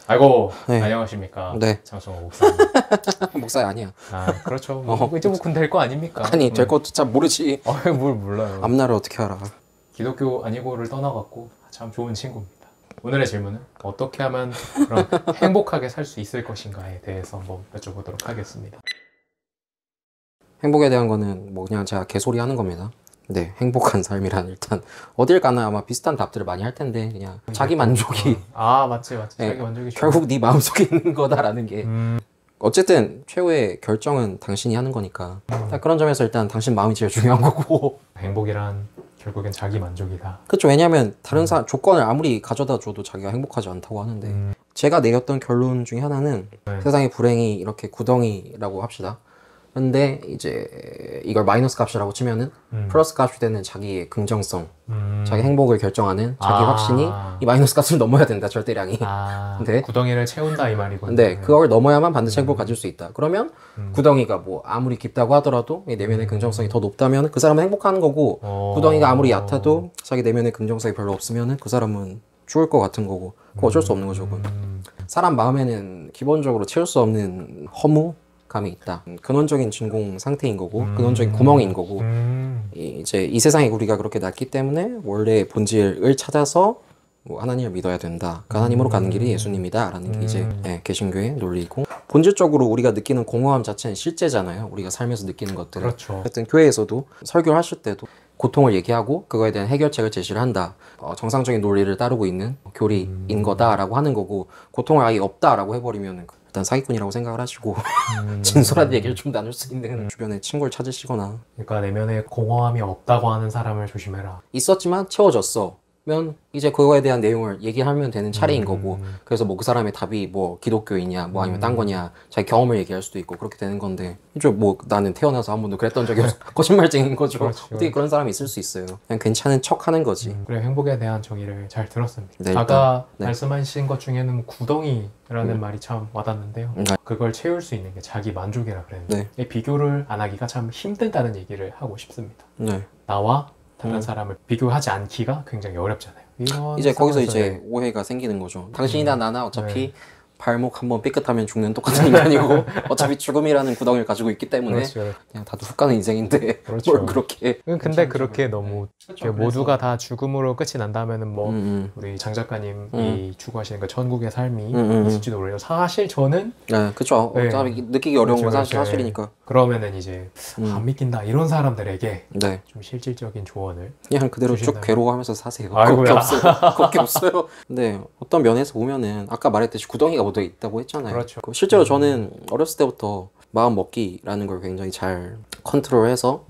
아이고, 네. 안녕하십니까. 네. 장성호 목사님. 목사야 아니야. 아, 그렇죠. 이제 뭐 군 될 거 아닙니까? 아니 될 것도 잘 모르지. 뭘 몰라요. 앞날을 어떻게 알아. 기독교 아니고를 떠나갔고 참 좋은 친구입니다. 오늘의 질문은 어떻게 하면 그런 행복하게 살 수 있을 것인가에 대해서 한번 여쭤보도록 하겠습니다. 행복에 대한 거는 뭐 그냥 제가 개소리 하는 겁니다. 네, 행복한 삶이란 일단 어딜 가나 아마 비슷한 답들을 많이 할 텐데 그냥 자기 만족이 아, 맞지. 네, 자기 만족이 결국 네 마음속에 있는 거다라는 게 어쨌든 최후의 결정은 당신이 하는 거니까 딱 그런 점에서 일단 당신 마음이 제일 중요한 거고 행복이란 결국엔 자기 만족이다. 그렇죠. 왜냐하면 다른 사람 조건을 아무리 가져다 줘도 자기가 행복하지 않다고 하는데 제가 내렸던 결론 중에 하나는 네. 세상의 불행이 이렇게 구덩이라고 합시다. 근데 이제 이걸 마이너스 값이라고 치면은 플러스 값이 되는 자기의 긍정성, 자기 행복을 결정하는 자기 확신이 이 마이너스 값을 넘어야 된다, 절대량이. 네. 구덩이를 채운다 이 말이군요. 근데 그걸 넘어야만 반드시 행복을 가질 수 있다. 그러면 구덩이가 뭐 아무리 깊다고 하더라도 이 내면의 긍정성이 더 높다면 그 사람은 행복한 거고 구덩이가 아무리 얕아도 자기 내면의 긍정성이 별로 없으면 그 사람은 죽을 것 같은 거고 그거 어쩔 수 없는 거죠. 사람 마음에는 기본적으로 채울 수 없는 허무감이 있다. 근원적인 진공 상태인 거고 근원적인 구멍인 거고 이제 이 세상에 우리가 그렇게 났기 때문에 원래 본질을 찾아서 뭐 하나님을 믿어야 된다. 그 하나님으로 가는 길이 예수님이다 라는 게 이제 개신교의 논리이고 본질적으로 우리가 느끼는 공허함 자체는 실제잖아요. 우리가 살면서 느끼는 것들은. 그렇죠. 하여튼 교회에서도 설교를 하실 때도 고통을 얘기하고 그거에 대한 해결책을 제시를 한다. 정상적인 논리를 따르고 있는 교리인 거다라고 하는 거고 고통을 아예 없다라고 해버리면 일단 사기꾼이라고 생각을 하시고 진솔한 얘기를 좀 나눌 수 있는 주변에 친구를 찾으시거나 그러니까 내면에 공허함이 없다고 하는 사람을 조심해라. 있었지만 채워졌어. 면 이제 그거에 대한 내용을 얘기하면 되는 차례인 거고 그래서 뭐 그 사람의 답이 뭐 기독교이냐 뭐 아니면 딴 거냐 자기 경험을 얘기할 수도 있고 그렇게 되는 건데 이제 뭐 나는 태어나서 한 번도 그랬던 적이 없어 거짓말쟁인 거죠. 그렇지, 어떻게 그런 사람이 있을 수 있어요. 그냥 괜찮은 척 하는 거지. 그래, 행복에 대한 정의를 잘 들었습니다. 네, 아까 네. 말씀하신 것 중에는 구덩이라는 말이 참 와닿는데요. 그걸 채울 수 있는 게 자기 만족이라 그랬는데 이 비교를 안 하기가 참 힘들다는 얘기를 하고 싶습니다. 네. 나와 다른 사람을 비교하지 않기가 굉장히 어렵잖아요. 이제 거기서 이제 오해가 생기는 거죠. 당신이나 나나 어차피 발목 한번 삐끗하면 죽는 똑같은 인간이고 어차피 죽음이라는 구덩이를 가지고 있기 때문에 그렇죠. 그냥 다 훅 가는 인생인데 그렇죠. 뭘 그렇게 근데 그렇게 너무 모두가 다 죽음으로 끝이 난다면은 뭐 우리 장 작가님이 추구하시는 그 천국의 삶이 있을지도 모르요. 사실 저는 네, 그쵸. 네. 느끼기 어려운 건 그렇죠, 사실이니까. 그러면은 이제 안 믿긴다 이런 사람들에게 네. 좀 실질적인 조언을 그냥 그대로 주신다면. 쭉 괴로워하면서 사세요. 아이고야. 그게 없어요. 그게 없어요. 근데 어떤 면에서 보면은 아까 말했듯이 구덩이가 묻어 있다고 했잖아요. 그렇죠. 실제로 저는 어렸을 때부터 마음 먹기라는 걸 굉장히 잘 컨트롤해서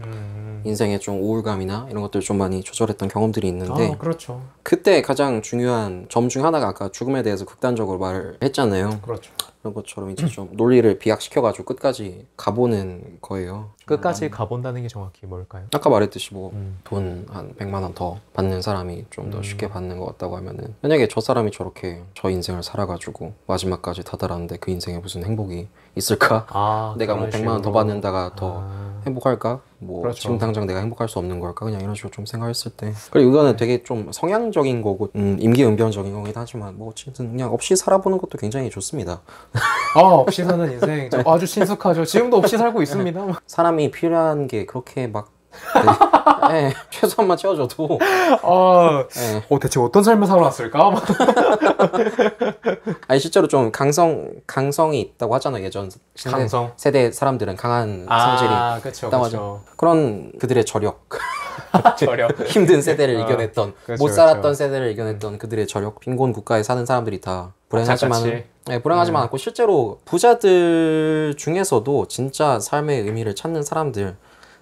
인생의 좀 우울감이나 이런 것들 좀 많이 조절했던 경험들이 있는데 그렇죠. 그때 가장 중요한 점 중 하나가 아까 죽음에 대해서 극단적으로 말을 했잖아요. 그렇죠. 그런 것처럼 이제 좀 논리를 비약시켜가지고 끝까지 가보는 거예요. 끝까지 가본다는 게 정확히 뭘까요? 아까 말했듯이 뭐 돈 한 100만 원 더 받는 사람이 좀 더 쉽게 받는 것 같다고 하면은 만약에 저 사람이 저렇게 저 인생을 살아가지고 마지막까지 다다랐는데 그 인생에 무슨 행복이 있을까? 내가 뭐 100만 원 더 받는다가 더 행복할까? 뭐 그렇죠. 지금 당장 내가 행복할 수 없는 걸까? 그냥 이런 식으로 좀 생각했을 때 그리고 이거는 되게 좀 성향적인 거고 임기응변적인 거긴 하지만 뭐 어쨌든 그냥 없이 살아보는 것도 굉장히 좋습니다. 없이 사는 인생 아주 친숙하죠. 지금도 없이 살고 있습니다. 사람이 필요한 게 그렇게 막 네, 최소한만 채워줘도 대체 어떤 삶을 살아왔을까? 아니 실제로 좀 강성이 있다고 하잖아요. 예전 강성? 세대 사람들은 강한 성질이 그쵸, 있다고 하죠. 그런 그들의 저력 힘든 세대를 이겨냈던 그렇죠, 못 살았던 그렇죠. 세대를 이겨냈던 그들의 저력 빈곤 국가에 사는 사람들이 다 불행하지만 불행하지만 않고 실제로 부자들 중에서도 진짜 삶의 의미를 찾는 사람들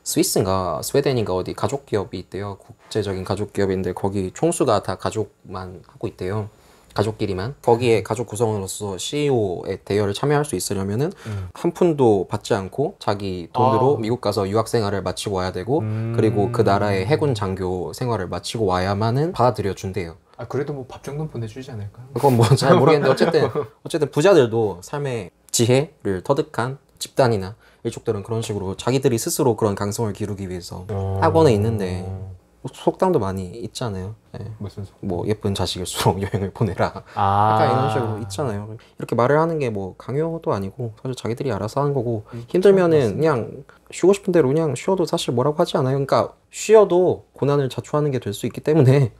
스위스인가 스웨덴인가 어디 가족 기업이 있대요. 국제적인 가족 기업인데 거기 총수가 다 가족만 하고 있대요. 가족끼리만. 거기에 가족 구성원으로서 CEO의 대여를 참여할 수 있으려면은 한 푼도 받지 않고 자기 돈으로 미국 가서 유학 생활을 마치고 와야 되고 그리고 그 나라의 해군 장교 생활을 마치고 와야만은 받아들여 준대요. 그래도 뭐 밥 정도는 보내주지 않을까요? 그건 뭐 잘 모르겠는데 어쨌든 부자들도 삶의 지혜를 터득한 집단이나 일족들은 그런 식으로 자기들이 스스로 그런 강성을 기르기 위해서 하고는 있는데 속담도 많이 있잖아요. 무슨 소리? 뭐 예쁜 자식일수록 여행을 보내라. 아. 약간 이런 식으로 있잖아요. 이렇게 말을 하는 게 뭐 강요도 아니고 사실 자기들이 알아서 하는 거고 힘들면은 그냥 쉬고 싶은 대로 그냥 쉬어도 사실 뭐라고 하지 않아요. 그러니까 쉬어도 고난을 자초하는 게 될 수 있기 때문에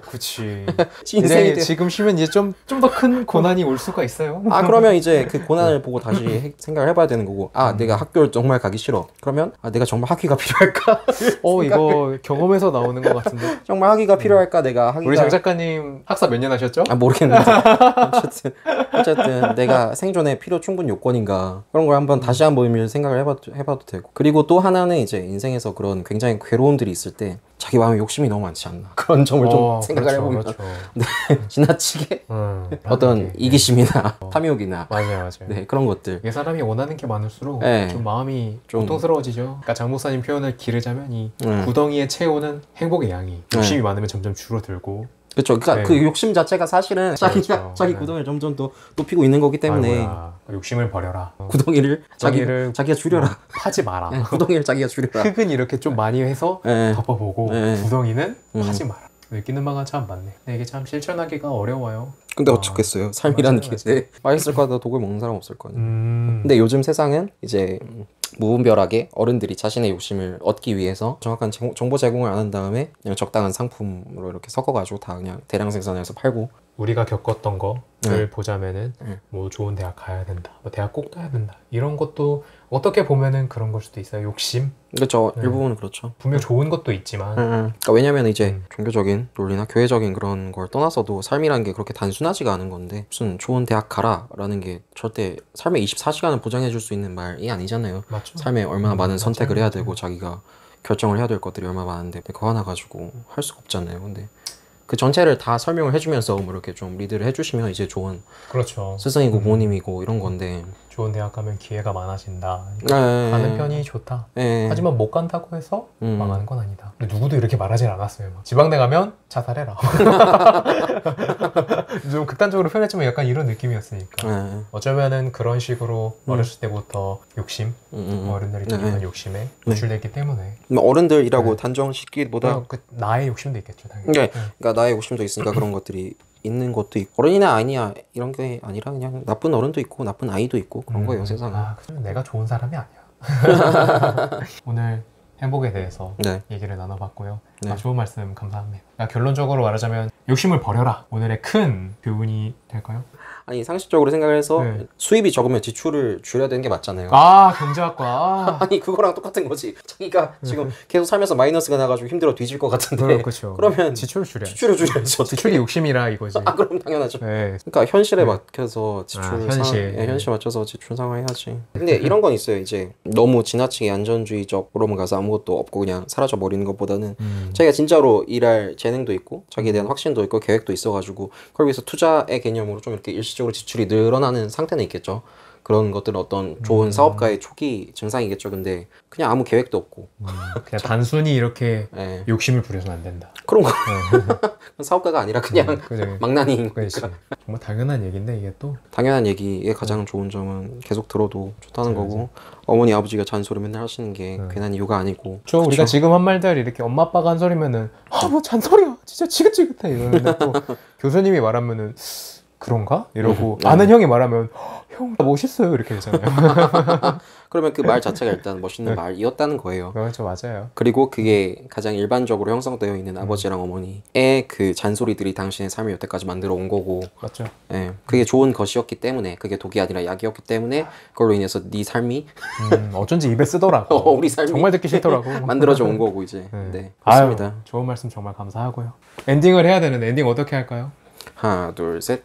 그치. 인생이 지금 쉬면 이제 좀 더 큰 고난이 올 수가 있어요. 그러면 이제 그 고난을 보고 다시 생각을 해봐야 되는 거고 내가 학교를 정말 가기 싫어. 그러면 내가 정말 학위가 필요할까? 이거 경험에서 나오는 것 같은데. 정말 학위가 필요할까? 내가 학위가 우리 장 작가님 학사 몇 년 하셨죠? 모르겠는데 어쨌든 내가 생존에 필요 충분 요건인가 그런 걸 한번 다시 한번 생각을 해봐도 되고 그리고 또 하나는 이제 인생에서 그런 굉장히 괴로움들이 있을 때 자기 마음에 욕심이 너무 많지 않나 그런 점을 좀 생각을 해보면 그렇죠. 네, 지나치게 어떤 이기심이나 탐욕이나 맞아요. 네, 그런 것들 이게 사람이 원하는 게 많을수록 네. 좀 마음이 고통스러워지죠. 그러니까 장 목사님 표현을 기르자면 이 구덩이에 채우는 행복의 양이 욕심이 많으면 점점 줄어들고 그렇죠. 그러니까 그 욕심 자체가 사실은 자기 구덩이를 점점 더 높이고 있는 거기 때문에 욕심을 버려라. 구덩이를 자기가 줄여라. 파지 마라. 구덩이를 자기가 줄여라. 흙은 이렇게 좀 많이 해서 덮어보고 구덩이는 파지 마라. 느끼는 바가 참 많네. 이게 참 실천하기가 어려워요. 근데 어쩌겠어요. 삶이라는 게 맛있을 거다 독을 먹는 사람 없을 거 아니에요. 근데 요즘 세상은 이제 무분별하게 어른들이 자신의 욕심을 얻기 위해서 정확한 정보 제공을 안 한 다음에 그냥 적당한 상품으로 이렇게 섞어가지고 다 그냥 대량 생산해서 팔고 우리가 겪었던 거를 보자면은 뭐 좋은 대학 가야 된다, 뭐 대학 꼭 가야 된다 이런 것도 어떻게 보면은 그런 걸 수도 있어요. 욕심. 그렇죠. 일부분은 그렇죠. 분명 좋은 것도 있지만. 그러니까 왜냐면 이제 종교적인 논리나 교회적인 그런 걸 떠나서도 삶이라는 게 그렇게 단순하지가 않은 건데 무슨 좋은 대학 가라라는 게 절대 삶의 24시간을 보장해 줄 수 있는 말이 아니잖아요. 맞죠. 삶에 얼마나 많은 선택을 해야 되고 자기가 결정을 해야 될 것들이 얼마나 많은데 그거 하나 가지고 할 수가 없잖아요. 근데 그 전체를 다 설명을 해주면서 뭐 이렇게 좀 리드를 해주시면 이제 좋은 그렇죠. 스승이고 부모님이고 이런 건데 좋은 대학 가면 기회가 많아진다. 가는 편이 좋다. 하지만 못 간다고 해서 망하는 건 아니다. 근데 누구도 이렇게 말하진 않았어요. 막 지방대 가면 자살해라. 좀 극단적으로 표현했지만 약간 이런 느낌이었으니까. 어쩌면은 그런 식으로 어렸을 때부터 욕심, 어른들이 느끼는 욕심에 노출됐기 때문에. 어른들이라고 단정짓기보다 나의 욕심도 있겠죠. 당연히. 그러니까 나의 욕심도 있으니까 그런 것들이 있는 것도 있고 어른이나 아니냐 이런 게 아니라 그냥 나쁜 어른도 있고 나쁜 아이도 있고 그런 거예요 세상은. 그러면 내가 좋은 사람이 아니야. 오늘 행복에 대해서 얘기를 나눠봤고요. 좋은 말씀 감사합니다. 결론적으로 말하자면 욕심을 버려라. 오늘의 큰 교훈이 될까요? 아니 상식적으로 생각을 해서 수입이 적으면 지출을 줄여야 되는 게 맞잖아요. 경제학과. 아니 그거랑 똑같은 거지. 자기가 지금 계속 살면서 마이너스가 나가지고 힘들어 뒤질 것 같은데 그렇죠. 그러면 지출을 줄여야지. 지출을 줄여야지. 지출이 욕심이라 이거지. 그럼 당연하죠. 그러니까 현실에 맞춰서 지출 현실 맞춰서 지출 상황해야지. 근데 이런 건 있어요. 이제 너무 지나치게 안전주의적으로만 가서 아무것도 없고 그냥 사라져 버리는 것보다는 자기가 진짜로 일할 재능도 있고 자기에 대한 확신도 있고 계획도 있어가지고 그걸 위해서 투자의 개념으로 좀 이렇게 일시적으로 지출이 늘어나는 상태는 있겠죠. 그런 것들은 어떤 좋은 사업가의 초기 증상이겠죠. 근데 그냥 아무 계획도 없고 그냥 단순히 이렇게 욕심을 부려서는 안 된다. 그런 거 사업가가 아니라 그냥 망나니인 거니까. 정말 당연한 얘기인데 이게 또 당연한 얘기의 가장 좋은 점은 계속 들어도 좋다는 거고 어머니 아버지가 잔소리 맨날 하시는 게 괜한 이유가 아니고 우리가 지금 한 말들 이렇게 엄마 아빠가 한 소리면은 뭐 잔소리야 진짜 지긋지긋해 이러는데 또 교수님이 말하면은 그런가? 이러고 아는 형이 말하면 형 멋있어요 이렇게 되잖아요. 그러면 그 말 자체가 일단 멋있는 말이었다는 거예요. 그렇죠. 맞아요. 그리고 그게 가장 일반적으로 형성되어 있는 아버지랑 어머니의 그 잔소리들이 당신의 삶을 여태까지 만들어 온 거고 맞죠. 그게 좋은 것이었기 때문에 그게 독이 아니라 약이었기 때문에 그걸로 인해서 네 삶이 어쩐지 입에 쓰더라고. 우리 삶이 정말 듣기 싫더라고. 만들어져 온 거고 이제 그렇습니다. 좋은 말씀 정말 감사하고요. 엔딩을 해야 되는데 엔딩 어떻게 할까요? 하나 둘 셋